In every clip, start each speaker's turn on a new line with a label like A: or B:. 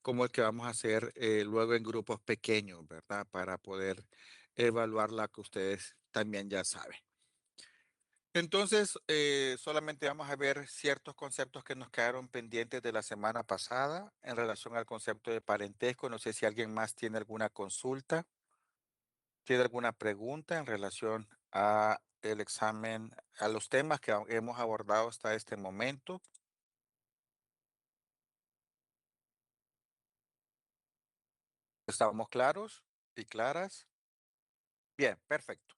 A: como el que vamos a hacer luego en grupos pequeños, ¿verdad? Para poder evaluar la que ustedes también ya saben. Entonces, solamente vamos a ver ciertos conceptos que nos quedaron pendientes de la semana pasada en relación al concepto de parentesco. No sé si alguien más tiene alguna consulta, tiene alguna pregunta en relación a el examen, a los temas que hemos abordado hasta este momento. ¿Estamos claros y claras? Bien, perfecto.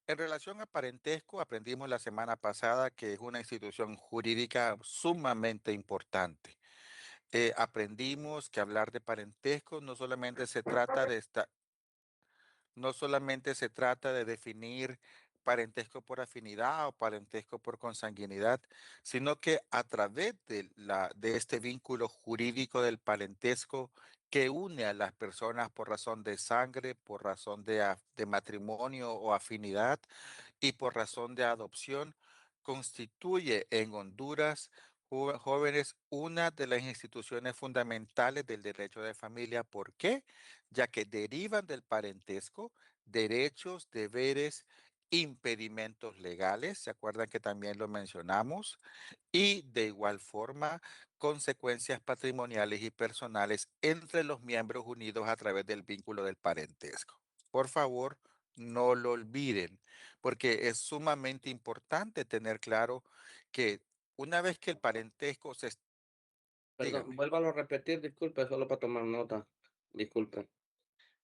A: En relación a parentesco, aprendimos la semana pasada que es una institución jurídica sumamente importante. Aprendimos que hablar de parentesco no solamente se trata de definir parentesco por afinidad o parentesco por consanguinidad, sino que a través de este vínculo jurídico del parentesco que une a las personas por razón de sangre, por razón de matrimonio o afinidad y por razón de adopción, constituye en Honduras jóvenes una de las instituciones fundamentales del derecho de familia. ¿Por qué? Ya que derivan del parentesco derechos, deberes, impedimentos legales, ¿se acuerdan que también lo mencionamos? Y de igual forma, consecuencias patrimoniales y personales entre los miembros unidos a través del vínculo del parentesco. Por favor, no lo olviden, porque es sumamente importante tener claro que una vez que el parentesco
B: Perdón,
A: dígame.
B: vuélvalo a repetir, disculpe, solo para tomar nota. Disculpe.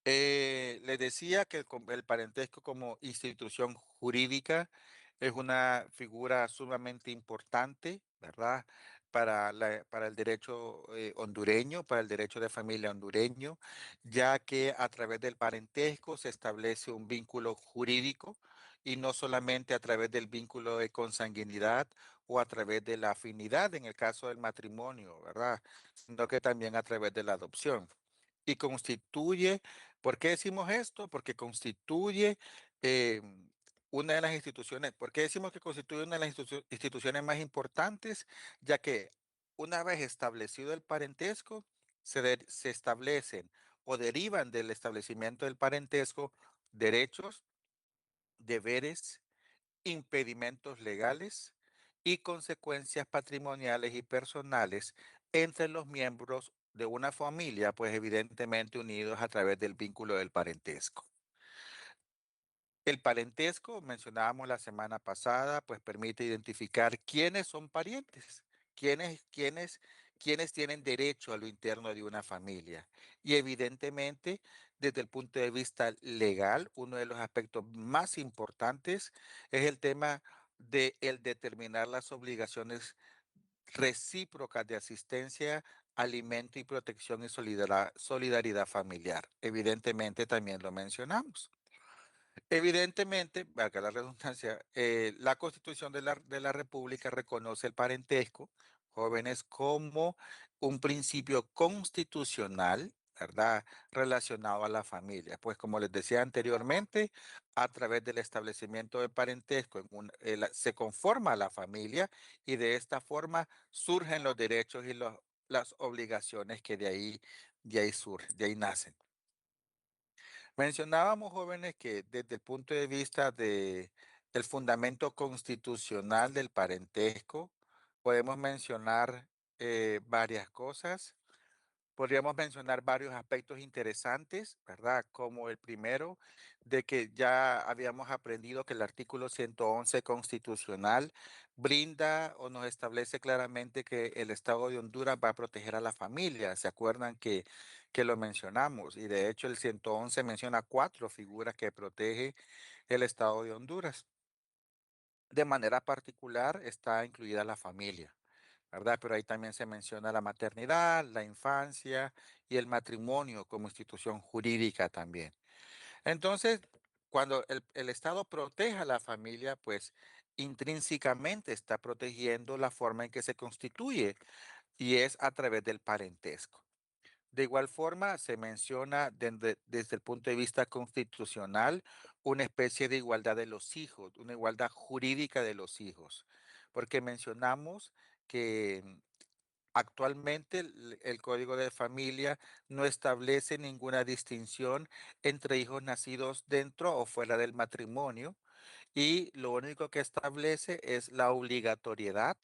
A: Les decía que el parentesco como institución jurídica es una figura sumamente importante, ¿verdad? Para el derecho hondureño, para el derecho de familia hondureño, ya que a través del parentesco se establece un vínculo jurídico y no solamente a través del vínculo de consanguinidad o a través de la afinidad en el caso del matrimonio, ¿verdad? Sino que también a través de la adopción. Y constituye, ¿por qué decimos esto? Porque constituye eh, una de las instituciones, ¿por qué decimos que constituye una de las instituciones más importantes? Ya que una vez establecido el parentesco, se establecen o derivan del establecimiento del parentesco derechos, deberes, impedimentos legales y consecuencias patrimoniales y personales entre los miembros de una familia, pues evidentemente unidos a través del vínculo del parentesco. El parentesco, mencionábamos la semana pasada, pues permite identificar quiénes son parientes, quiénes tienen derecho a lo interno de una familia. Y evidentemente, desde el punto de vista legal, uno de los aspectos más importantes es el tema de el determinar las obligaciones recíprocas de asistencia, alimento y protección y solidaridad familiar. Evidentemente, también lo mencionamos. Evidentemente, valga la redundancia, la Constitución de la República reconoce el parentesco, jóvenes, como un principio constitucional, ¿verdad? Relacionado a la familia. Pues como les decía anteriormente, a través del establecimiento de parentesco se conforma la familia y de esta forma surgen los derechos y las obligaciones que de ahí surgen, de ahí nacen. Mencionábamos, jóvenes, que desde el punto de vista de el fundamento constitucional del parentesco, podemos mencionar varias cosas. Podríamos mencionar varios aspectos interesantes, ¿verdad? Como el primero, de que ya habíamos aprendido que el artículo 111 constitucional brinda o nos establece claramente que el Estado de Honduras va a proteger a la familia. ¿Se acuerdan que lo mencionamos? Y de hecho el 111 menciona cuatro figuras que protege el Estado de Honduras. De manera particular está incluida la familia, ¿verdad? Pero ahí también se menciona la maternidad, la infancia y el matrimonio como institución jurídica también. Entonces, cuando el Estado protege a la familia, pues intrínsecamente está protegiendo la forma en que se constituye y es a través del parentesco. De igual forma, se menciona desde el punto de vista constitucional una especie de igualdad de los hijos, una igualdad jurídica de los hijos, porque mencionamos que Actualmente el Código de Familia no establece ninguna distinción entre hijos nacidos dentro o fuera del matrimonio y lo único que establece es la obligatoriedad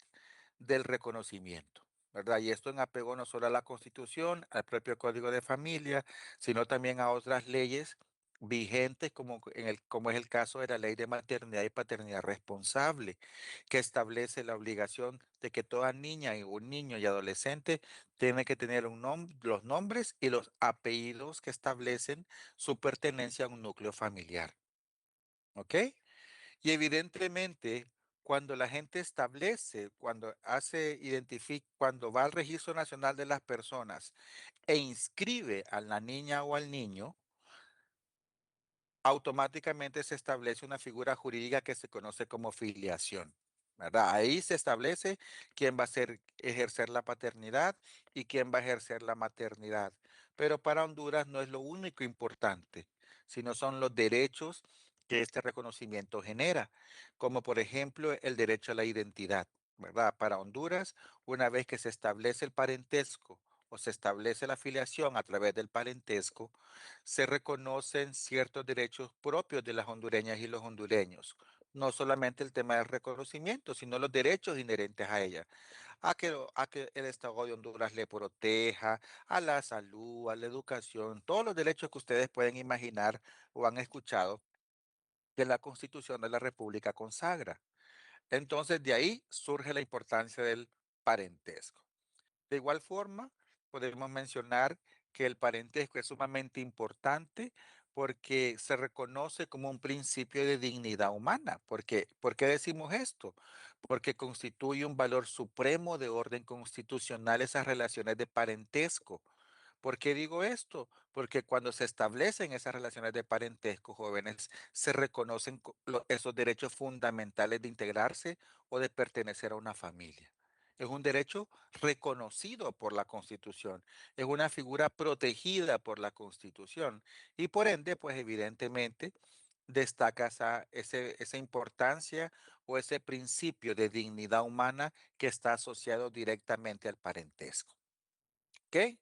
A: del reconocimiento, ¿verdad? Y esto en apego no solo a la Constitución, al propio Código de Familia, sino también a otras leyes vigentes, como es el caso de la Ley de Maternidad y Paternidad Responsable, que establece la obligación de que toda niña y un niño y adolescente tiene que tener los nombres y los apellidos que establecen su pertenencia a un núcleo familiar. ¿Ok? Y evidentemente, cuando la gente establece, cuando va al Registro Nacional de las Personas e inscribe a la niña o al niño, automáticamente se establece una figura jurídica que se conoce como filiación, ¿verdad? Ahí se establece quién va a ejercer la paternidad y quién va a ejercer la maternidad. Pero para Honduras no es lo único importante, sino son los derechos que este reconocimiento genera, como por ejemplo el derecho a la identidad, ¿verdad? Para Honduras, una vez que se establece el parentesco o se establece la filiación a través del parentesco, se reconocen ciertos derechos propios de las hondureñas y los hondureños. No solamente el tema del reconocimiento, sino los derechos inherentes a ella. A que el Estado de Honduras le proteja, a la salud, a la educación, todos los derechos que ustedes pueden imaginar o han escuchado que la Constitución de la República consagra. Entonces, de ahí surge la importancia del parentesco. De igual forma, podemos mencionar que el parentesco es sumamente importante porque se reconoce como un principio de dignidad humana. ¿Por qué decimos esto? Porque constituye un valor supremo de orden constitucional esas relaciones de parentesco. ¿Por qué digo esto? Porque cuando se establecen esas relaciones de parentesco, jóvenes, se reconocen esos derechos fundamentales de integrarse o de pertenecer a una familia. Es un derecho reconocido por la Constitución, es una figura protegida por la Constitución y por ende, pues evidentemente destaca esa importancia o ese principio de dignidad humana que está asociado directamente al parentesco. ¿Ok?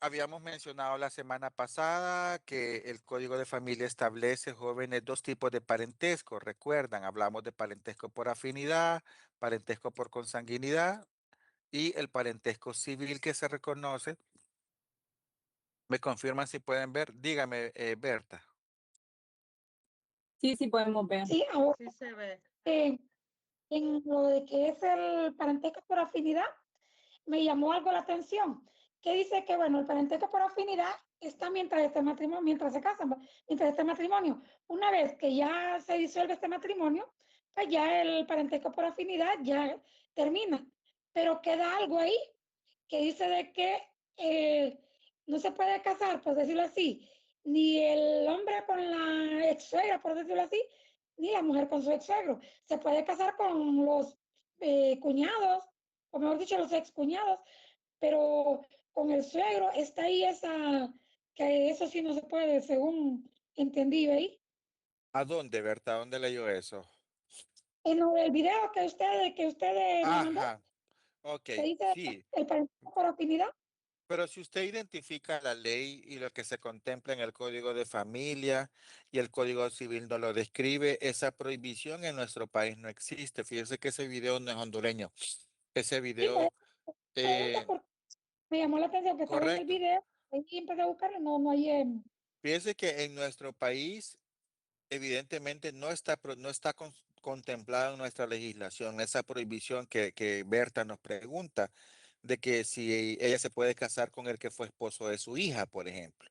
A: Habíamos mencionado la semana pasada que el Código de Familia establece, jóvenes, dos tipos de parentesco. Recuerdan, hablamos de parentesco por afinidad, parentesco por consanguinidad y el parentesco civil que se reconoce. ¿Me confirman si pueden ver? Dígame, Berta.
C: Sí, sí podemos ver.
D: Sí, ahora sí se ve. En lo de que es el parentesco por afinidad, me llamó algo la atención, que dice que, bueno, el parentesco por afinidad está mientras este matrimonio, mientras se casan, mientras este matrimonio. Una vez que ya se disuelve este matrimonio, pues ya el parentesco por afinidad ya termina. Pero queda algo ahí que dice de que no se puede casar, por decirlo así, ni el hombre con la ex suegra, por decirlo así, ni la mujer con su ex suegro. Se puede casar con los cuñados, o mejor dicho, los ex cuñados, pero con el suegro está ahí que eso sí no se puede, según entendí ahí.
A: ¿A dónde, Berta? ¿A dónde leyó eso?
D: En el video que usted me mandó,
A: Ajá, ok,
D: que dice
A: sí.
D: el parentesco por afinidad.
A: Pero si usted identifica la ley y lo que se contempla en el Código de Familia y el Código Civil no lo describe, esa prohibición en nuestro país no existe. Fíjese que ese video no es hondureño. Ese
D: Sí, por
A: video,
D: eso pregunto, porque me llamó la atención que estaba en el
A: correcto.
D: video, y empecé a buscarlo, no hay.
A: Fíjese que en nuestro país, evidentemente, no está contemplada en nuestra legislación esa prohibición que Berta nos pregunta de que si ella se puede casar con el que fue esposo de su hija, por ejemplo.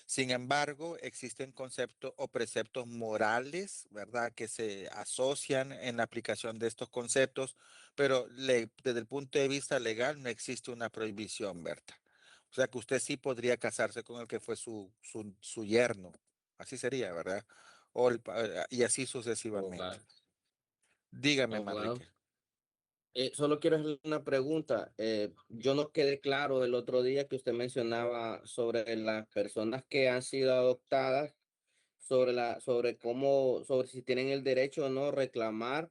A: Sin embargo, existen conceptos o preceptos morales, ¿verdad?, que se asocian en la aplicación de estos conceptos, pero desde el punto de vista legal no existe una prohibición, Berta. O sea que usted sí podría casarse con el que fue su yerno. Así sería, ¿verdad? Y así
B: Oh,
A: sucesivamente.
B: wow.
A: Dígame,
B: Oh, wow.
A: Manrique.
B: Solo quiero hacer una pregunta. Yo no quedé claro el otro día que usted mencionaba sobre las personas que han sido adoptadas, sobre cómo, sobre si tienen el derecho o no reclamar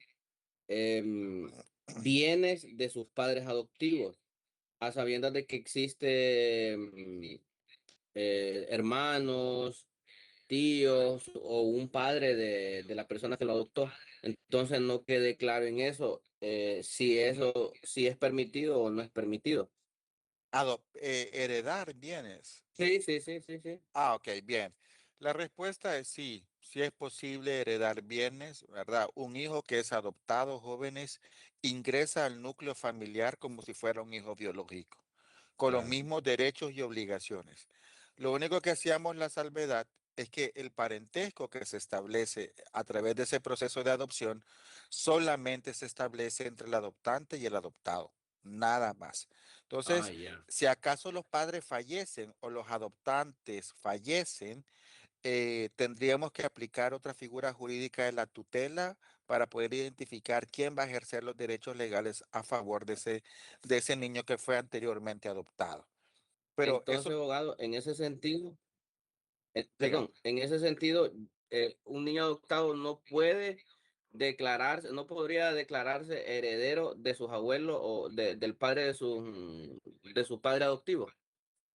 B: bienes de sus padres adoptivos, a sabiendas de que existe hermanos, tíos o un padre de la persona que lo adoptó. Entonces no quede claro en eso, si es permitido o no es permitido.
A: Heredar bienes.
B: Sí, sí, sí, sí, sí.
A: Ah, ok, bien. La respuesta es sí, sí es posible heredar bienes, ¿verdad? Un hijo que es adoptado, jóvenes, ingresa al núcleo familiar como si fuera un hijo biológico, con los
B: Claro.
A: mismos derechos y obligaciones. Lo único que hacíamos la salvedad es que el parentesco que se establece a través de ese proceso de adopción solamente se establece entre el adoptante y el adoptado, nada más.
B: Ah,
A: Entonces,
B: ya.
A: si acaso los padres fallecen o los adoptantes fallecen, tendríamos que aplicar otra figura jurídica de la tutela para poder identificar quién va a ejercer los derechos legales a favor de ese niño que fue anteriormente adoptado. Pero
B: Entonces,
A: eso,
B: abogado, en ese sentido,
A: dígame,
B: perdón, en ese sentido, un niño adoptado no puede declararse, no podría declararse heredero de sus abuelos o del padre de su padre adoptivo.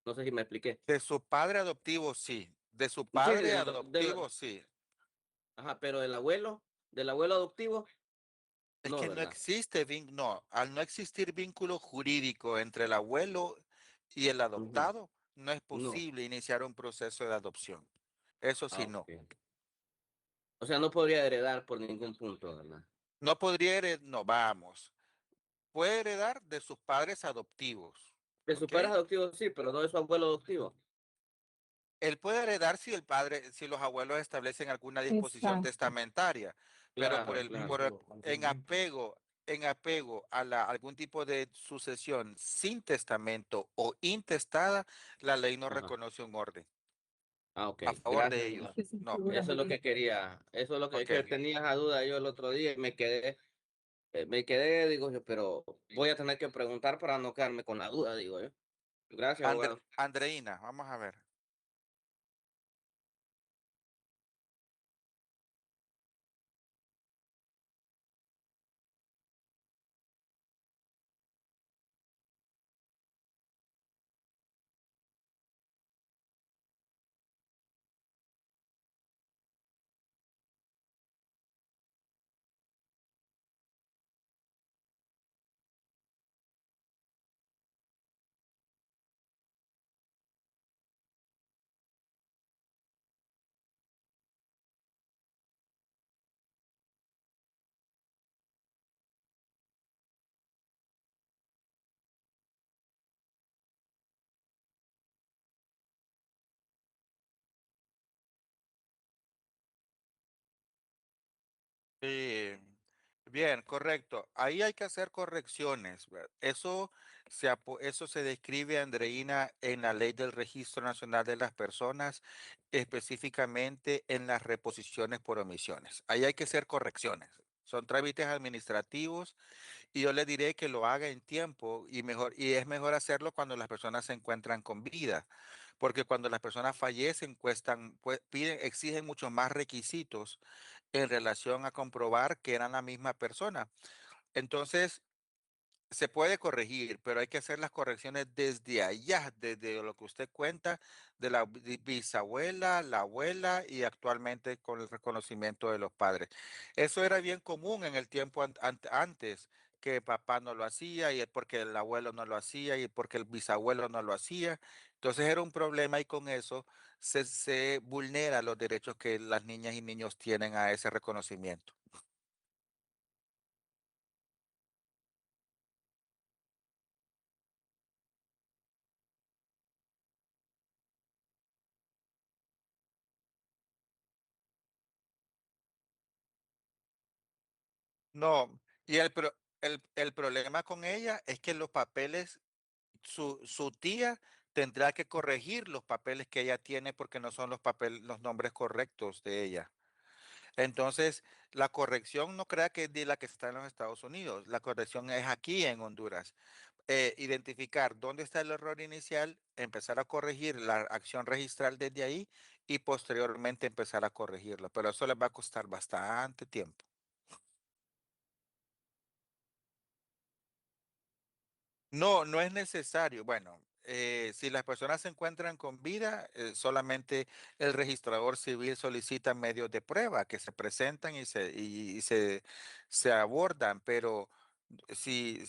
B: No sé si me expliqué.
A: de su padre adoptivo sí, de su
B: Sí,
A: padre adoptivo sí.
B: ajá, pero del abuelo adoptivo,
A: Es
B: no,
A: que no
B: ¿verdad?
A: existe, no, al no existir vínculo jurídico entre el abuelo y el
B: Ujú.
A: adoptado, no es
B: No.
A: posible iniciar un proceso de adopción. Eso
B: Ah,
A: sí, no.
B: ok. O sea, no podría heredar por ningún punto, ¿verdad?
A: No podría heredar, no, vamos. Puede heredar de sus padres adoptivos,
B: De sus
A: ¿ok?
B: padres adoptivos sí, pero no de su abuelo adoptivo.
A: Él puede heredar si el padre, si los abuelos establecen alguna disposición
D: Exacto.
A: testamentaria, pero
B: Claro, claro.
A: en apego a algún tipo de sucesión sin testamento o intestada, la ley no
B: Ajá.
A: reconoce un orden
B: Ah, ok.
A: a favor de
B: Gracias.
A: ellos.
D: Esa
A: No,
D: figura
B: Eso es lo que
D: jurídica.
B: quería, eso es lo
A: ok.
B: que tenía esa duda yo el otro día y me quedé, digo yo, pero voy a tener que preguntar para no quedarme con la duda, digo yo. Gracias, abogado.
A: Andreina, vamos a ver. Sí, bien, correcto. Ahí hay que hacer correcciones. Eso se describe, Andreina, en la ley del Registro Nacional de las Personas, específicamente en las reposiciones por omisiones. Ahí hay que hacer correcciones. Son trámites administrativos y yo le diré que lo haga en tiempo y es mejor hacerlo cuando las personas se encuentran con vida, porque cuando las personas fallecen, exigen muchos más requisitos en relación a comprobar que eran la misma persona. Entonces, se puede corregir, pero hay que hacer las correcciones desde allá, desde lo que usted cuenta de la bisabuela, la abuela y actualmente con el reconocimiento de los padres. Eso era bien común en el tiempo antes, que papá no lo hacía y es porque el abuelo no lo hacía y porque el bisabuelo no lo hacía. Entonces era un problema y con eso se vulnera los derechos que las niñas y niños tienen a ese reconocimiento. No, y el problema con ella es que los papeles, su tía tendrá que corregir los papeles que ella tiene porque no son los nombres correctos de ella. Entonces, la corrección no crea que es de la que está en los Estados Unidos, la corrección es aquí en Honduras. Identificar dónde está el error inicial, empezar a corregir la acción registral desde ahí y posteriormente empezar a corregirlo, pero eso les va a costar bastante tiempo. No, no es necesario. Bueno, si las personas se encuentran con vida, solamente el registrador civil solicita medios de prueba que se presentan y se abordan, pero si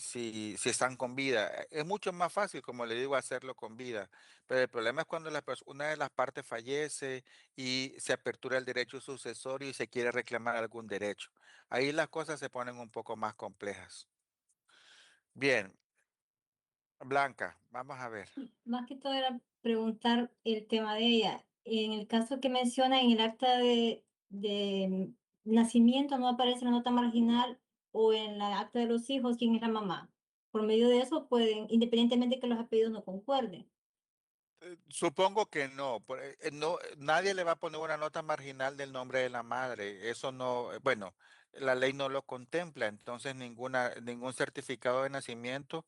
A: están con vida, es mucho más fácil, como le digo, hacerlo con vida. Pero el problema es cuando una de las partes fallece y se apertura el derecho sucesorio y se quiere reclamar algún derecho. Ahí las cosas se ponen un poco más complejas. Bien, Blanca, vamos a ver.
C: Más que todo era preguntar el tema de ella. En el caso que menciona en el acta de nacimiento no aparece la nota marginal o en la acta de los hijos quién es la mamá. Por medio de eso pueden, independientemente que los apellidos no concuerden.
A: Supongo que no, no, nadie le va a poner una nota marginal del nombre de la madre. Eso no, bueno, la ley no lo contempla, entonces ningún certificado de nacimiento.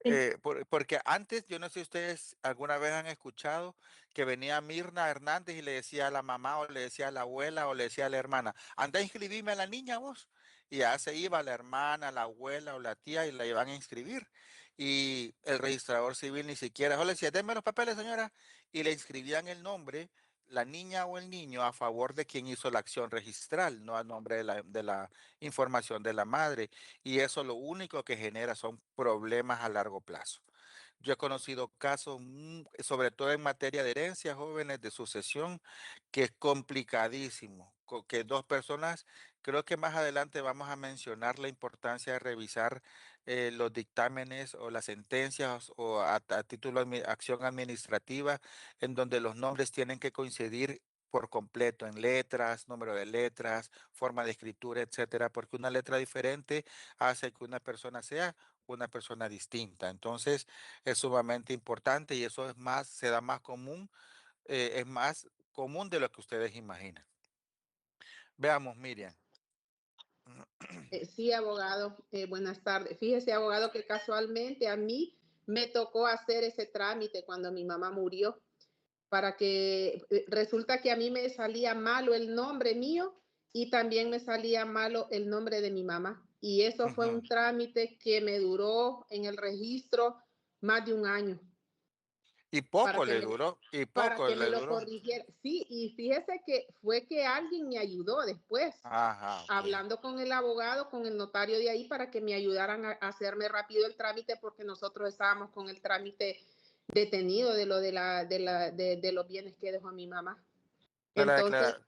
C: El-
A: Porque antes, yo no sé si ustedes alguna vez han escuchado que venía Mirna Hernández y le decía a la mamá o le decía a la abuela o le decía a la hermana, anda a inscribirme a la niña vos. Y ya se iba la hermana, la abuela o la tía y la iban a inscribir. Y el registrador civil ni siquiera, solo le decía, denme los papeles, señora, y le inscribían el nombre, la niña o el niño, a favor de quien hizo la acción registral, no a nombre de la información de la madre. Y eso lo único que genera son problemas a largo plazo. Yo he conocido casos, sobre todo en materia de herencia, jóvenes de sucesión, que es complicadísimo, que dos personas, creo que más adelante vamos a mencionar la importancia de revisar los dictámenes o las sentencias o a título de acción administrativa, en donde los nombres tienen que coincidir por completo en letras, número de letras, forma de escritura, etcétera, porque una letra diferente hace que una persona sea una persona distinta. Entonces, es sumamente importante y eso se da más común, es más común de lo que ustedes imaginan. Veamos, Miriam.
E: Sí, abogado, buenas tardes. Fíjese, abogado, que casualmente a mí me tocó hacer ese trámite cuando mi mamá murió, para que resulta que a mí me salía malo el nombre mío y también me salía malo el nombre de mi mamá. Y eso fue
A: Ujú.
E: un trámite que me duró en el registro más de un año
A: Y
E: para
A: poco
E: que
A: le
E: me,
A: duró, y
E: para
A: poco
E: que me
A: le
E: lo
A: duró.
E: corrigiera. Sí, y fíjese que fue que alguien me ayudó después,
A: Ajá, ok.
E: hablando con el abogado, con el notario de ahí, para que me ayudaran a hacerme rápido el trámite, porque nosotros estábamos con el trámite detenido de lo de los bienes que dejó mi mamá.
A: De la,
E: Entonces,
A: declara-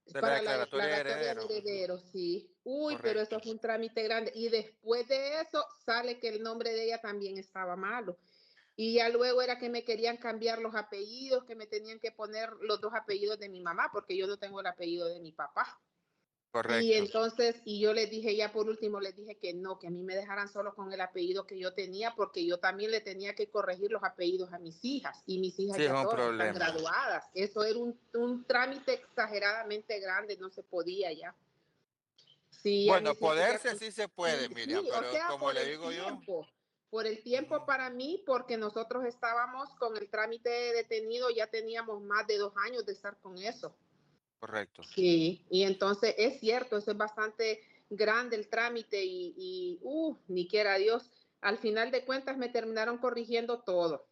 A: de la
E: para la
A: declaratoria de
E: declaratoria de
A: heredero.
E: heredero, sí. Uy, pero eso
A: Correcto,
E: fue un trámite grande. Y después de eso sale que el nombre de ella también estaba malo. Y ya luego era que me querían cambiar los apellidos, que me tenían que poner los dos apellidos de mi mamá, porque yo no tengo el apellido de mi papá. Y
A: correcto.
E: entonces, y yo les dije, ya por último, les dije que no, que a mí me dejaran solo con el apellido que yo tenía, porque yo también le tenía que corregir los apellidos a mis hijas, y mis hijas
A: Sí, es
E: ya
A: un
E: todas están
A: problema.
E: graduadas. Eso era un trámite exageradamente grande, no se podía ya. Sí, a mí
A: Bueno,
E: sí me
A: poderse sí se puede,
E: y
A: Miriam,
E: sí, o
A: pero
E: sea,
A: como le digo yo,
E: por el
A: ujú,
E: tiempo para mí, porque nosotros estábamos con el trámite detenido, ya teníamos más de 2 años de estar con eso.
A: correcto.
E: Sí, y entonces es cierto, eso es bastante grande el trámite ni quiera Dios, al final de cuentas me terminaron corrigiendo todo,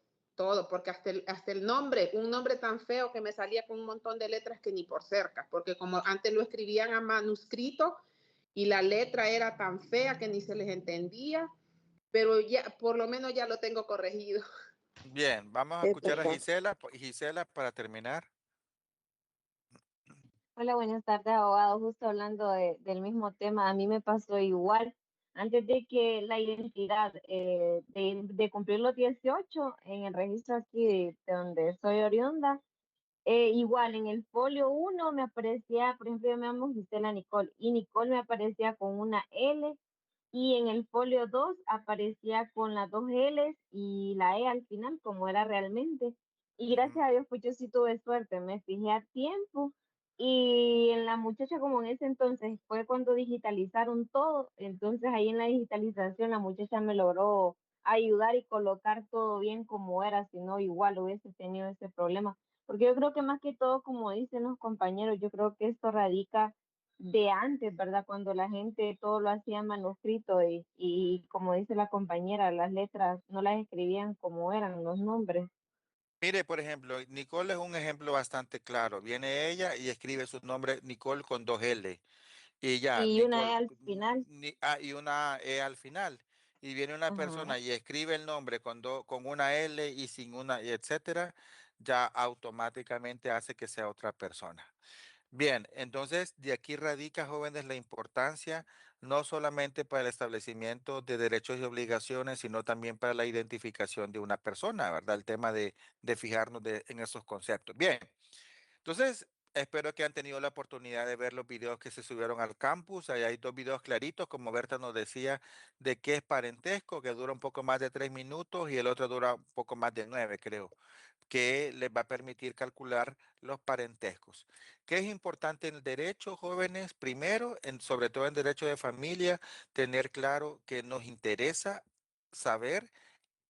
E: porque hasta el nombre, un nombre tan feo que me salía con un montón de letras que ni por cerca, porque como antes lo escribían a manuscrito y la letra era tan fea que ni se les entendía, pero ya, por lo menos ya lo tengo corregido.
A: Bien, vamos a
E: Eso
A: escuchar a
E: fue.
A: Gisela, Gisela para terminar.
F: Hola, buenas tardes, abogado. Justo hablando del mismo tema, a mí me pasó igual. Antes de que la identidad, de cumplir los 18 en el registro aquí de donde soy oriunda, igual en el folio 1 me aparecía, por ejemplo, yo me llamo Gisela Nicole, y Nicole me aparecía con una L, y en el folio 2 aparecía con las dos L's y la E al final, como era realmente. Y
A: Ujú.
F: gracias a Dios, pues yo sí tuve suerte, me fijé a tiempo. Y en la muchacha, como en ese entonces, fue cuando digitalizaron todo. Entonces ahí en la digitalización la muchacha me logró ayudar y colocar todo bien como era, si no igual hubiese tenido ese problema. Porque yo creo que más que todo, como dicen los compañeros, yo creo que esto radica de antes, ¿verdad? Cuando la gente todo lo hacía en manuscrito y como dice la compañera, las letras no las escribían como eran los nombres.
A: Mire, por ejemplo, Nicole es un ejemplo bastante claro. Viene ella y escribe su nombre Nicole con dos L. Y ya,
F: Y una E
A: Nicole,
F: al final.
A: y una E al final. Y viene una
F: Ajá.
A: persona y escribe el nombre con una L y sin una, y etcétera, ya automáticamente hace que sea otra persona. Bien, entonces de aquí radica, jóvenes, la importancia no solamente para el establecimiento de derechos y obligaciones, sino también para la identificación de una persona, ¿verdad? El tema de fijarnos en esos conceptos. Bien. Entonces, espero que han tenido la oportunidad de ver los videos que se subieron al campus. Ahí hay dos videos claritos, como Berta nos decía, de qué es parentesco, que dura un poco más de 3 minutos y el otro dura un poco más de 9, creo, que les va a permitir calcular los parentescos. ¿Qué es importante en el derecho, jóvenes? Primero, sobre todo en derecho de familia, tener claro que nos interesa saber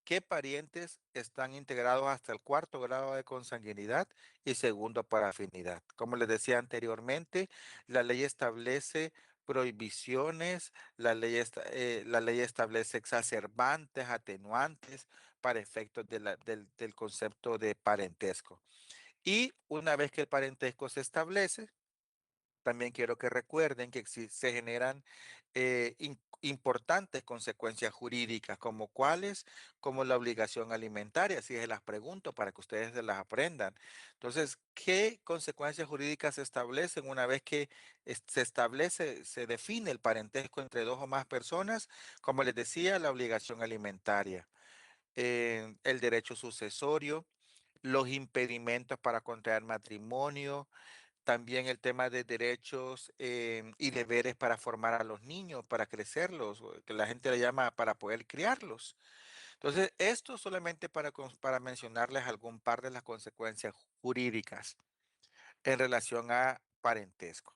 A: qué parientes están integrados hasta el cuarto grado de consanguinidad y segundo por afinidad. Como les decía anteriormente, la ley establece prohibiciones, la ley establece exacerbantes, atenuantes para efectos del concepto de parentesco. Y una vez que el parentesco se establece, también quiero que recuerden que se generan importantes consecuencias jurídicas, como cuáles, como la obligación alimentaria, si se las pregunto para que ustedes se las aprendan. Entonces, ¿qué consecuencias jurídicas se establecen una vez que se establece, se define el parentesco entre dos o más personas? Como les decía, la obligación alimentaria, el derecho sucesorio, los impedimentos para contraer matrimonio, también el tema de derechos y deberes para formar a los niños, para crecerlos, o que la gente le llama para poder criarlos. Entonces, esto solamente para mencionarles algún par de las consecuencias jurídicas en relación a parentesco.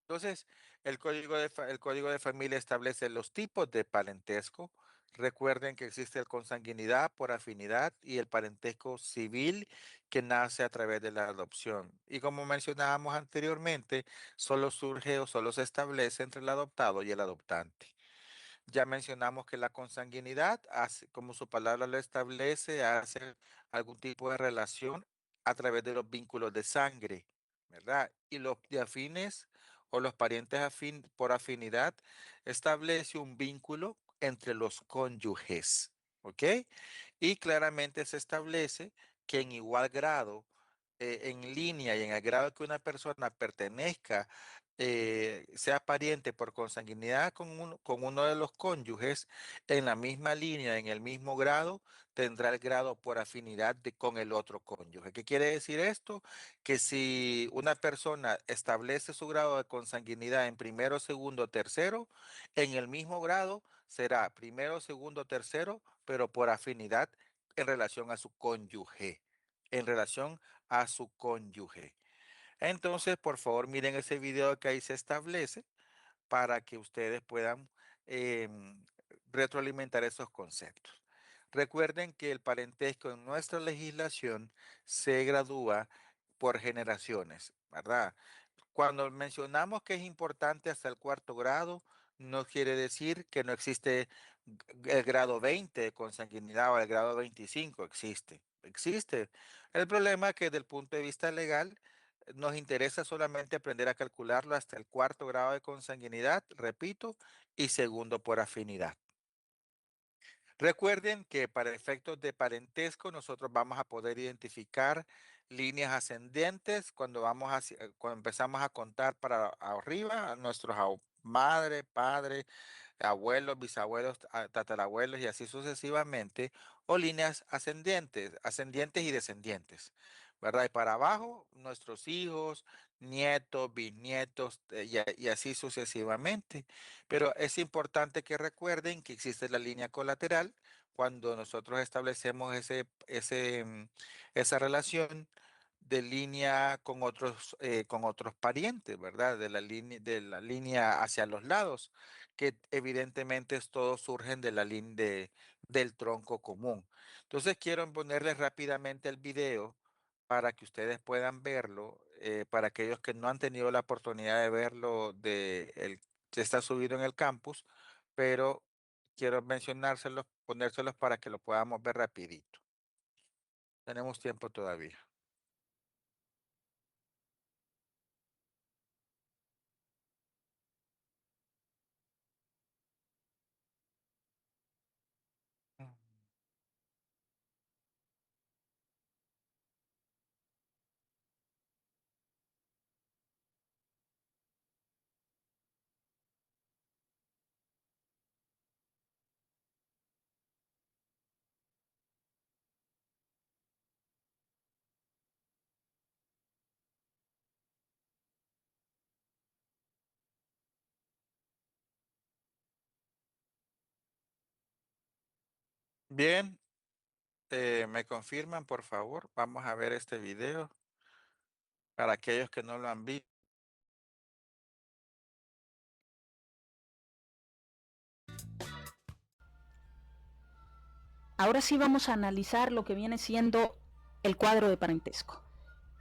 A: Entonces, el código de familia establece los tipos de parentesco. Recuerden que existe el consanguinidad por afinidad y el parentesco civil que nace a través de la adopción. Y como mencionábamos anteriormente, solo surge o solo se establece entre el adoptado y el adoptante. Ya mencionamos que la consanguinidad, como su palabra lo establece, hace algún tipo de relación a través de los vínculos de sangre, ¿verdad? Y los de afines o los parientes por afinidad establece un vínculo entre los cónyuges, ¿ok? Y claramente se establece que en igual grado, en línea y en el grado que una persona pertenezca, sea pariente por consanguinidad con uno de los cónyuges, en la misma línea, en el mismo grado, tendrá el grado por afinidad con el otro cónyuge. ¿Qué quiere decir esto? Que si una persona establece su grado de consanguinidad en primero, segundo, tercero, en el mismo grado será primero, segundo, tercero, pero por afinidad en relación a su cónyuge, en relación a su cónyuge. Entonces, por favor, miren ese video que ahí se establece para que ustedes puedan em, retroalimentar esos conceptos. Recuerden que el parentesco en nuestra legislación se gradúa por generaciones, ¿verdad? Cuando mencionamos que es importante hasta el cuarto grado, no quiere decir que no existe el grado 20 de consanguinidad o el grado 25, existe, existe. El problema es que desde el punto de vista legal nos interesa solamente aprender a calcularlo hasta el cuarto grado de consanguinidad, repito, y segundo por afinidad. Recuerden que para efectos de parentesco nosotros vamos a poder identificar líneas ascendentes cuando empezamos a contar para arriba a nuestros madre, padre, abuelos, bisabuelos, tatarabuelos y así sucesivamente, o líneas ascendientes y descendientes, ¿verdad? Y para abajo, nuestros hijos, nietos, bisnietos, y así sucesivamente. Pero es importante que recuerden que existe la línea colateral cuando nosotros establecemos esa relación de línea con otros parientes, ¿verdad? De la línea hacia los lados, que evidentemente todos surgen de la línea del tronco común. Entonces quiero ponerles rápidamente el video para que ustedes puedan verlo, para aquellos que no han tenido la oportunidad de verlo, que está subido en el campus, pero quiero mencionárselos, ponérselos para que lo podamos ver rapidito. Tenemos tiempo todavía. Bien, me confirman, por favor. Vamos a ver este video para aquellos que no lo han visto.
G: Ahora sí vamos a analizar lo que viene siendo el cuadro de parentesco.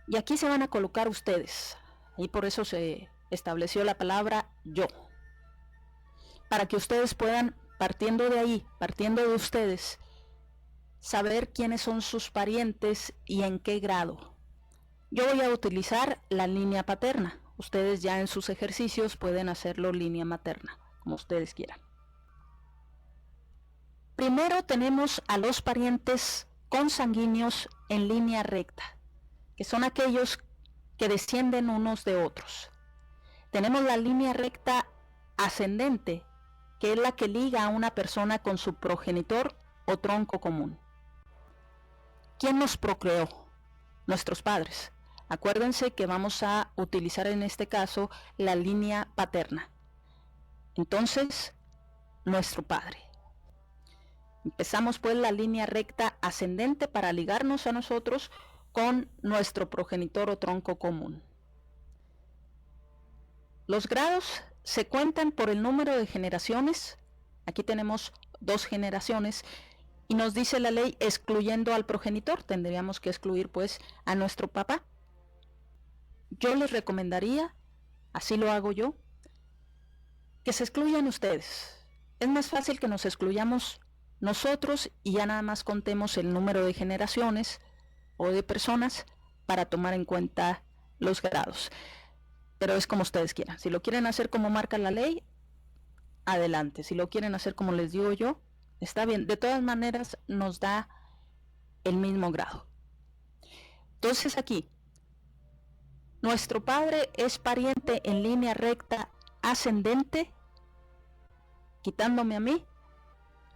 G: Y aquí se van a colocar ustedes. Y por eso se estableció la palabra yo. Para que ustedes puedan, partiendo de ahí, partiendo de ustedes, saber quiénes son sus parientes y en qué grado. Yo voy a utilizar la línea paterna. Ustedes ya en sus ejercicios pueden hacerlo línea materna, como ustedes quieran. Primero tenemos a los parientes consanguíneos en línea recta, que son aquellos que descienden unos de otros. Tenemos la línea recta ascendente, que es la que liga a una persona con su progenitor o tronco común. ¿Quién nos procreó? Nuestros padres. Acuérdense que vamos a utilizar en este caso la línea paterna. Entonces, nuestro padre. Empezamos pues la línea recta ascendente para ligarnos a nosotros con nuestro progenitor o tronco común. Los grados se cuentan por el número de generaciones. Aquí tenemos 2 generaciones y nos dice la ley excluyendo al progenitor. Tendríamos que excluir pues a nuestro papá. Yo les recomendaría, así lo hago yo, que se excluyan ustedes. Es más fácil que nos excluyamos nosotros y ya nada más contemos el número de generaciones o de personas para tomar en cuenta los grados. Pero es como ustedes quieran. Si lo quieren hacer como marca la ley, adelante. Si lo quieren hacer como les digo yo, está bien. De todas maneras nos da el mismo grado. Entonces aquí, nuestro padre es pariente en línea recta ascendente, quitándome a mí,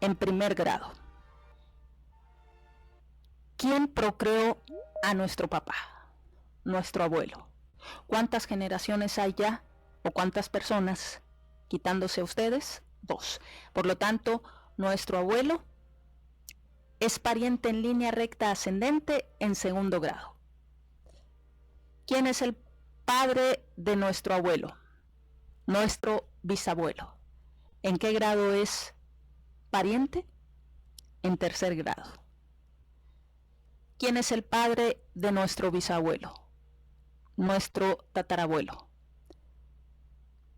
G: en primer grado. ¿Quién procreó a nuestro papá? Nuestro abuelo. ¿Cuántas generaciones hay ya? ¿O cuántas personas? Quitándose a ustedes, 2. Por lo tanto, nuestro abuelo es pariente en línea recta ascendente en segundo grado. ¿Quién es el padre de nuestro abuelo? Nuestro bisabuelo. ¿En qué grado es pariente? En tercer grado. ¿Quién es el padre de nuestro bisabuelo? Nuestro tatarabuelo.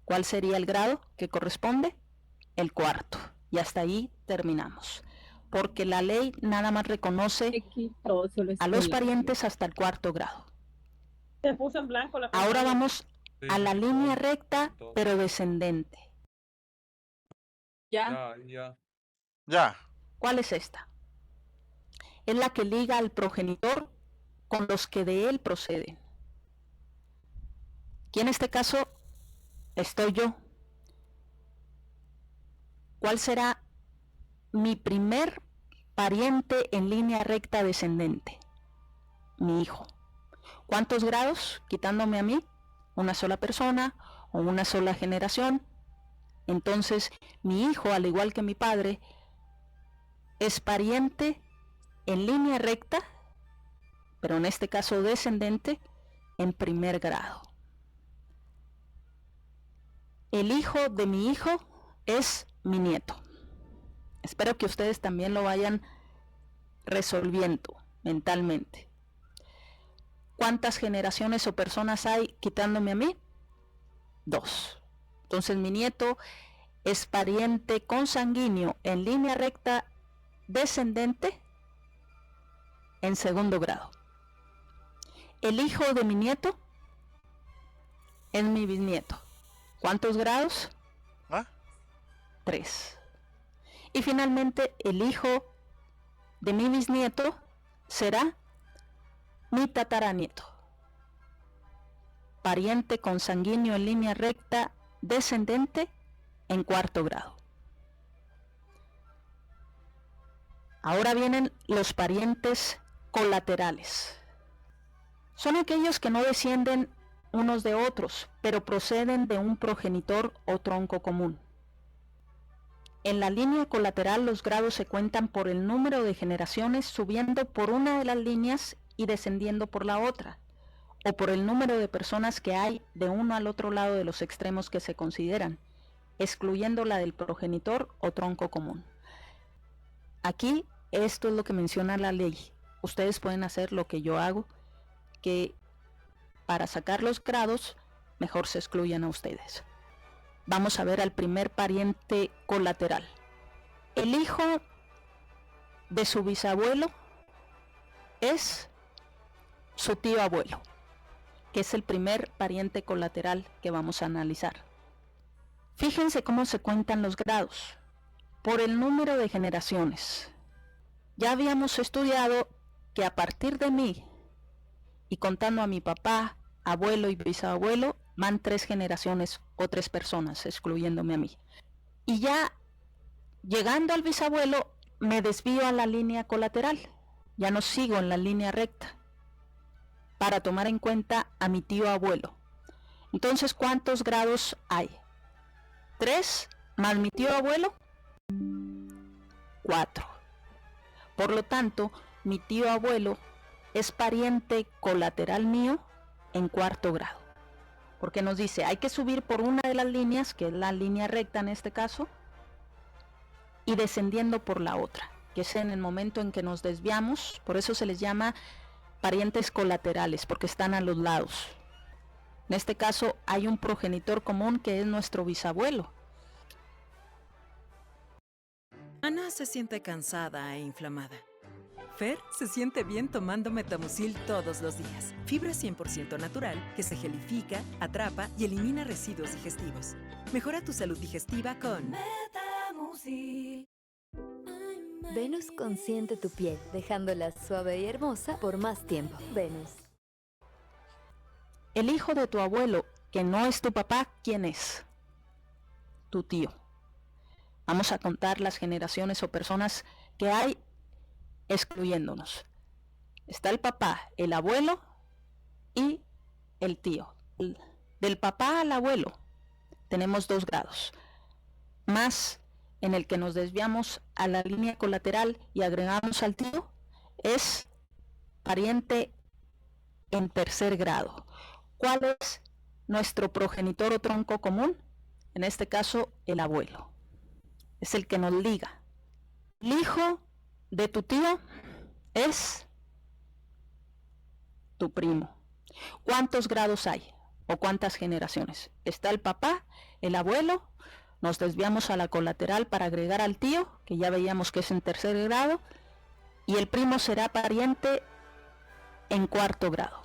G: ¿Cuál sería el grado que corresponde? El cuarto. Y hasta ahí terminamos. Porque la ley nada más reconoce a los parientes hasta el cuarto grado.
H: Se puso en blanco la
G: Ahora
H: pantalla.
G: vamos a la línea recta, pero descendente.
H: Ya.
A: Ya.
G: ¿Cuál es esta? Es la que liga al progenitor con los que de él proceden. Y en este caso estoy yo. ¿Cuál será mi primer pariente en línea recta descendente? Mi hijo. ¿Cuántos grados? Quitándome a mí, una sola persona o una sola generación. Entonces, mi hijo, al igual que mi padre, es pariente en línea recta, pero en este caso descendente, en primer grado. El hijo de mi hijo es mi nieto. Espero que ustedes también lo vayan resolviendo mentalmente. ¿Cuántas generaciones o personas hay quitándome a mí? 2. Entonces mi nieto es pariente consanguíneo en línea recta descendente en segundo grado. El hijo de mi nieto es mi bisnieto. ¿Cuántos grados? 3. Y finalmente el hijo de mi bisnieto será mi tataranieto, pariente consanguíneo en línea recta descendente en cuarto grado. Ahora vienen los parientes colaterales. Son aquellos que no descienden unos de otros, pero proceden de un progenitor o tronco común. En la línea colateral los grados se cuentan por el número de generaciones subiendo por una de las líneas y descendiendo por la otra, o por el número de personas que hay de uno al otro lado de los extremos que se consideran, excluyendo la del progenitor o tronco común. Aquí esto es lo que menciona la ley. Ustedes pueden hacer lo que yo hago, que para sacar los grados mejor se excluyan a ustedes. Vamos a ver al primer pariente colateral. El hijo de su bisabuelo es su tío abuelo, que es el primer pariente colateral que vamos a analizar. Fíjense cómo se cuentan los grados, por el número de generaciones. Ya habíamos estudiado que a partir de mí, y contando a mi papá, abuelo y bisabuelo, van 3 generaciones o 3 personas, excluyéndome a mí. Y ya llegando al bisabuelo, me desvío a la línea colateral, ya no sigo en la línea recta, para tomar en cuenta a mi tío abuelo. Entonces, ¿cuántos grados hay? 3 más mi tío abuelo, 4. Por lo tanto, mi tío abuelo es pariente colateral mío en cuarto grado. Porque nos dice, hay que subir por una de las líneas, que es la línea recta en este caso, y descendiendo por la otra, que es en el momento en que nos desviamos. Por eso se les llama parientes colaterales, porque están a los lados. En este caso hay un progenitor común que es nuestro bisabuelo.
I: Ana se siente cansada e inflamada. Fer se siente bien tomando Metamucil todos los días. Fibra 100% natural que se gelifica, atrapa y elimina residuos digestivos. Mejora tu salud digestiva con Metamucil.
J: Venus consiente tu piel, dejándola suave y hermosa por más tiempo. Venus.
G: El hijo de tu abuelo, que no es tu papá, ¿quién es? Tu tío. Vamos a contar las generaciones o personas que hay excluyéndonos. Está el papá, el abuelo y el tío. Del papá al abuelo tenemos 2 grados, más en el que nos desviamos a la línea colateral y agregamos al tío, es pariente en tercer grado. ¿Cuál es nuestro progenitor o tronco común? En este caso, el abuelo. Es el que nos liga. El hijo de tu tío es tu primo. ¿Cuántos grados hay? ¿O cuántas generaciones? Está el papá, el abuelo, nos desviamos a la colateral para agregar al tío, que ya veíamos que es en tercer grado, y el primo será pariente en cuarto grado.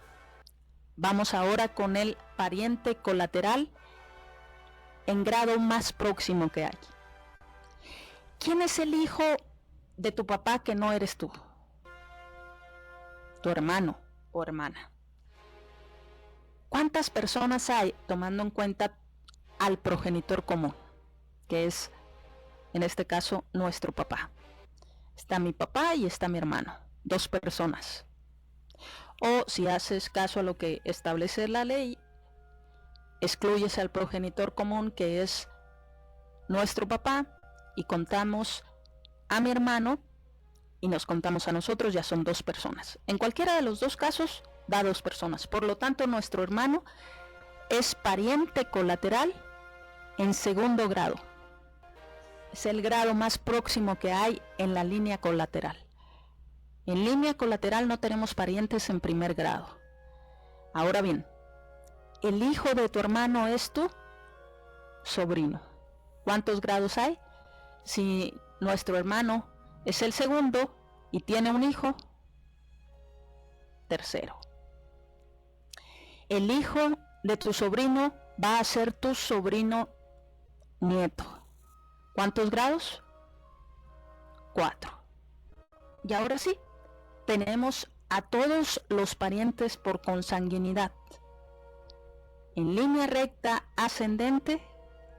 G: Vamos ahora con el pariente colateral en grado más próximo que hay. ¿Quién es el hijo de tu papá que no eres tú? Tu hermano o hermana. ¿Cuántas personas hay tomando en cuenta al progenitor común, que es, en este caso, nuestro papá? Está mi papá y está mi hermano, 2 personas. O si haces caso a lo que establece la ley, excluyes al progenitor común, que es nuestro papá, y contamos a mi hermano y nos contamos a nosotros, ya son 2 personas. En cualquiera de los 2 casos da 2 personas. Por lo tanto, nuestro hermano es pariente colateral en segundo grado. Es el grado más próximo que hay en la línea colateral. En línea colateral no tenemos parientes en primer grado. Ahora bien, el hijo de tu hermano es tu sobrino. ¿Cuántos grados hay? Si nuestro hermano es el segundo y tiene un hijo, tercero. El hijo de tu sobrino va a ser tu sobrino nieto. ¿Cuántos grados? 4. Y ahora sí, tenemos a todos los parientes por consanguinidad. En línea recta ascendente,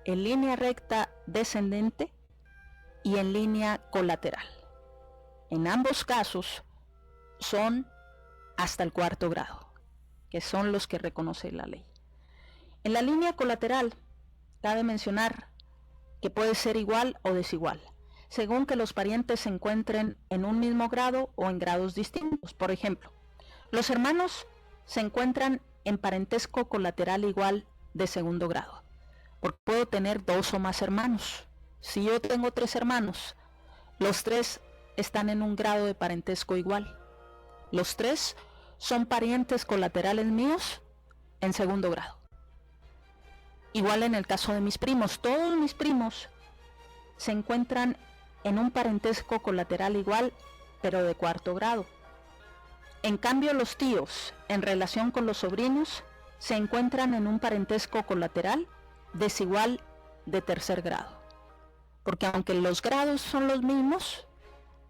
G: en línea recta descendente y en línea colateral. En ambos casos son hasta el 4º grado, que son los que reconoce la ley. En la línea colateral, cabe mencionar que puede ser igual o desigual, según que los parientes se encuentren en un mismo grado o en grados distintos. Por ejemplo, los hermanos se encuentran en parentesco colateral igual de 2º grado, porque puedo tener 2 o más hermanos. Si yo tengo 3 hermanos, los 3 están en un grado de parentesco igual. Los 3 son parientes colaterales míos en 2º grado. Igual en el caso de mis primos, todos mis primos se encuentran en un parentesco colateral igual, pero de 4º grado. En cambio, los tíos, en relación con los sobrinos, se encuentran en un parentesco colateral desigual de 3er grado. Porque aunque los grados son los mismos,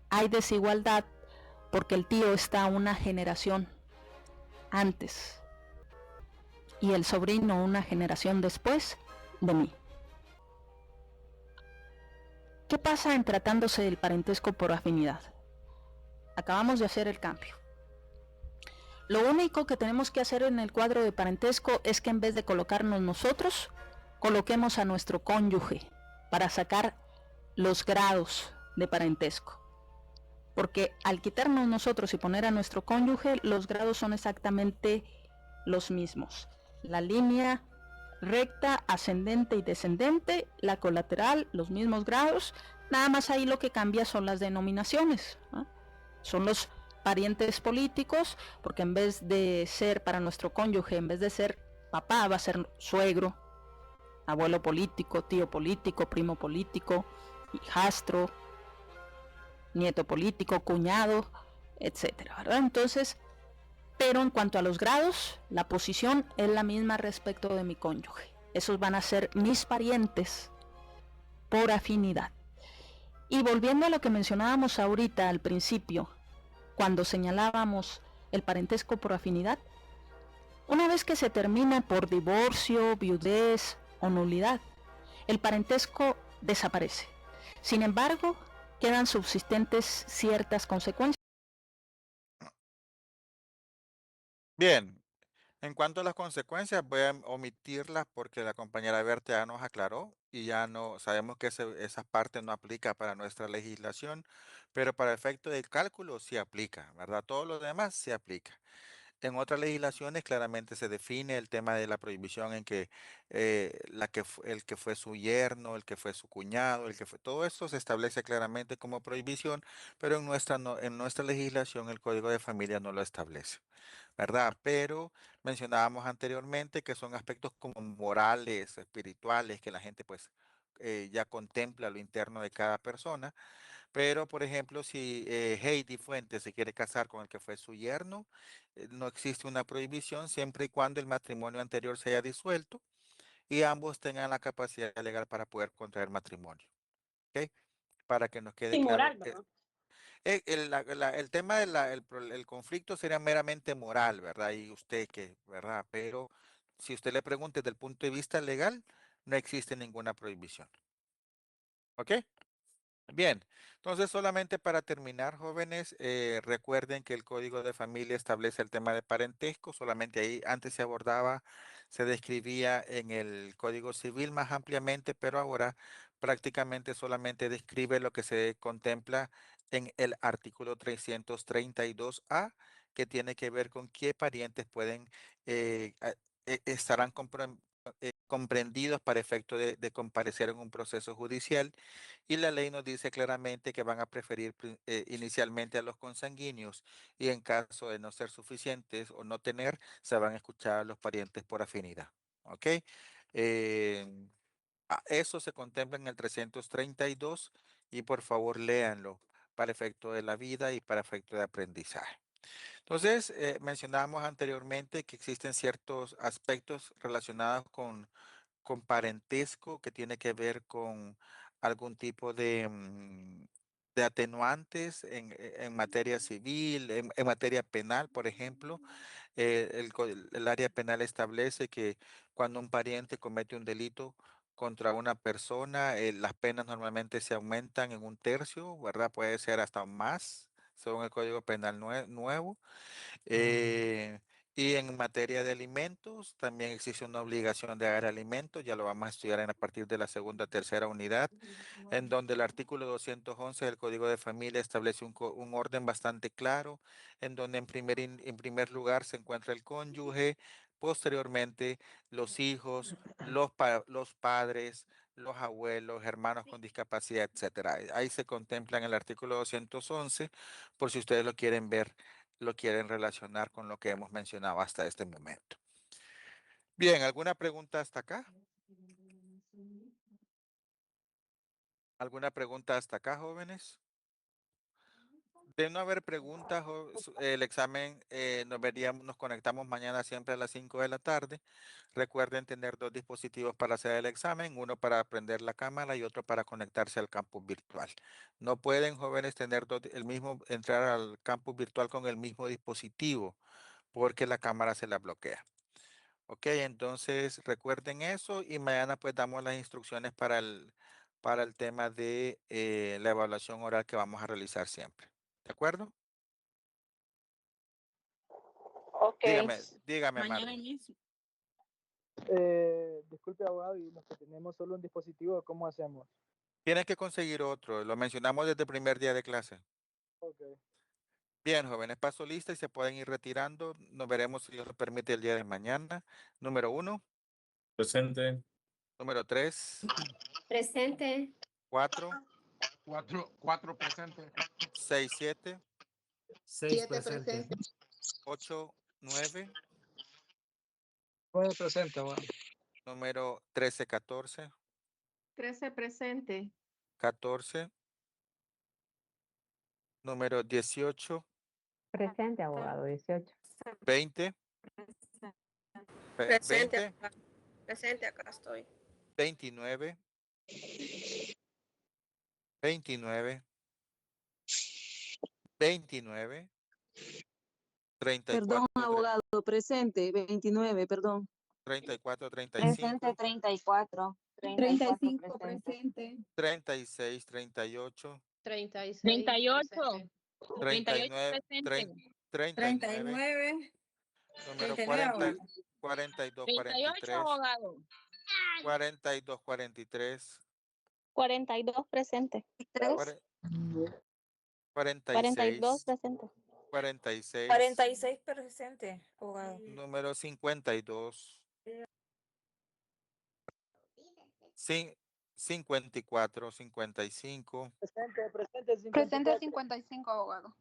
G: hay desigualdad porque el tío está una generación antes y el sobrino una generación después de mí. ¿Qué pasa en tratándose del parentesco por afinidad? Acabamos de hacer el cambio. Lo único que tenemos que hacer en el cuadro de parentesco es que en vez de colocarnos nosotros, coloquemos a nuestro cónyuge para sacar los grados de parentesco. Porque al quitarnos nosotros y poner a nuestro cónyuge, los grados son exactamente los mismos. La línea recta, ascendente y descendente, la colateral, los mismos grados, nada más ahí lo que cambia son las denominaciones, ¿no? Son los parientes políticos, porque en vez de ser para nuestro cónyuge, en vez de ser papá, va a ser suegro, abuelo político, tío político, primo político, hijastro, nieto político, cuñado, etcétera, ¿verdad? Entonces, pero en cuanto a los grados, la posición es la misma respecto de mi cónyuge. Esos van a ser mis parientes por afinidad. Y volviendo a lo que mencionábamos ahorita al principio, cuando señalábamos el parentesco por afinidad, una vez que se termina por divorcio, viudez o nulidad, el parentesco desaparece. Sin embargo, quedan subsistentes ciertas consecuencias.
A: Bien, en cuanto a las consecuencias, voy a omitirlas porque la compañera Berta ya nos aclaró y ya no sabemos que esa parte no aplica para nuestra legislación, pero para efecto del cálculo sí aplica, ¿verdad? Todo lo demás sí aplica. En otras legislaciones claramente se define el tema de la prohibición en que el que fue su yerno, el que fue su cuñado, el que fue todo eso se establece claramente como prohibición, pero en nuestra legislación el Código de Familia no lo establece, ¿verdad? Pero mencionábamos anteriormente que son aspectos como morales, espirituales, que la gente pues ya contempla lo interno de cada persona. Pero, por ejemplo, si Heidi Fuentes se quiere casar con el que fue su yerno, no existe una prohibición siempre y cuando el matrimonio anterior se haya disuelto y ambos tengan la capacidad legal para poder contraer matrimonio. ¿Ok? Para que nos quede claro.
H: Inmoral, ¿verdad?
A: El tema el conflicto sería meramente moral, ¿verdad? Y usted que, ¿verdad? Pero si usted le pregunta desde el punto de vista legal, no existe ninguna prohibición. ¿Ok? Bien, entonces solamente para terminar, jóvenes, recuerden que el Código de Familia establece el tema de parentesco, solamente ahí antes se abordaba, se describía en el Código Civil más ampliamente, pero ahora prácticamente solamente describe lo que se contempla en el artículo 332A, que tiene que ver con qué parientes pueden, estarán comprendidos para efecto de comparecer en un proceso judicial, y la ley nos dice claramente que van a preferir inicialmente a los consanguíneos, y en caso de no ser suficientes o no tener, se van a escuchar a los parientes por afinidad. ¿Ok? Eso se contempla en el 332 y por favor léanlo para efecto de la vida y para efecto de aprendizaje. Entonces, mencionábamos anteriormente que existen ciertos aspectos relacionados con parentesco que tiene que ver con algún tipo de atenuantes en materia civil, en materia penal, por ejemplo. El área penal establece que cuando un pariente comete un delito contra una persona, las penas normalmente se aumentan en un tercio, ¿verdad? Puede ser hasta más, según el Código Penal nuevo. Y en materia de alimentos, también existe una obligación de dar alimentos, ya lo vamos a estudiar a partir de la segunda, tercera unidad, en donde el artículo 211 del Código de Familia establece un orden bastante claro, en donde en primer lugar se encuentra el cónyuge, posteriormente los hijos, los padres, los abuelos, hermanos con discapacidad, etcétera. Ahí se contempla en el artículo 211, por si ustedes lo quieren ver, lo quieren relacionar con lo que hemos mencionado hasta este momento. Bien, ¿alguna pregunta hasta acá? ¿Alguna pregunta hasta acá, jóvenes? De no haber preguntas, el examen nos conectamos mañana siempre a las 5 de la tarde. Recuerden tener 2 dispositivos para hacer el examen, uno para prender la cámara y otro para conectarse al campus virtual. No pueden, jóvenes, tener entrar al campus virtual con el mismo dispositivo porque la cámara se la bloquea. Ok, entonces recuerden eso y mañana pues damos las instrucciones para el tema de la evaluación oral que vamos a realizar siempre. ¿De acuerdo?
H: Ok.
A: Dígame,
H: Mañana
A: Marvin.
H: mismo.
K: Disculpe, abogado, y los que tenemos solo un dispositivo, ¿cómo hacemos?
A: Tienes que conseguir otro, lo mencionamos desde el primer día de clase.
K: Ok.
A: Bien, jóvenes, paso lista y se pueden ir retirando. Nos veremos, si Dios lo permite, el día de mañana. Número 1.
L: Presente.
A: Número 3.
M: Presente.
A: 4.
N: 4 presente.
A: 6, 7.
N: 6 presente.
A: 8, 9.
K: 9 presente, abogado.
A: Número 13, 14.
M: 13 presente.
A: 14. Número 18.
F: Presente, abogado, 18.
A: 20.
M: Presente.
A: 20.
M: Presente, acá estoy.
A: 29. 29. 29. 34.
O: Perdón, abogado, presente, 29, perdón.
A: 34, 35.
F: Presente, 34.
D: 35 presente.
A: 36, 38.
M: 36.
H: 38.
A: 39. 39. Número 40, 42, 43.
H: Abogado.
A: 42, 43.
P: 42 presente.
A: 46.
P: presente.
A: 46.
P: 46 presente, abogado.
A: Número 52. 54, 55.
K: Presente, 55.
P: Presente 55, abogado.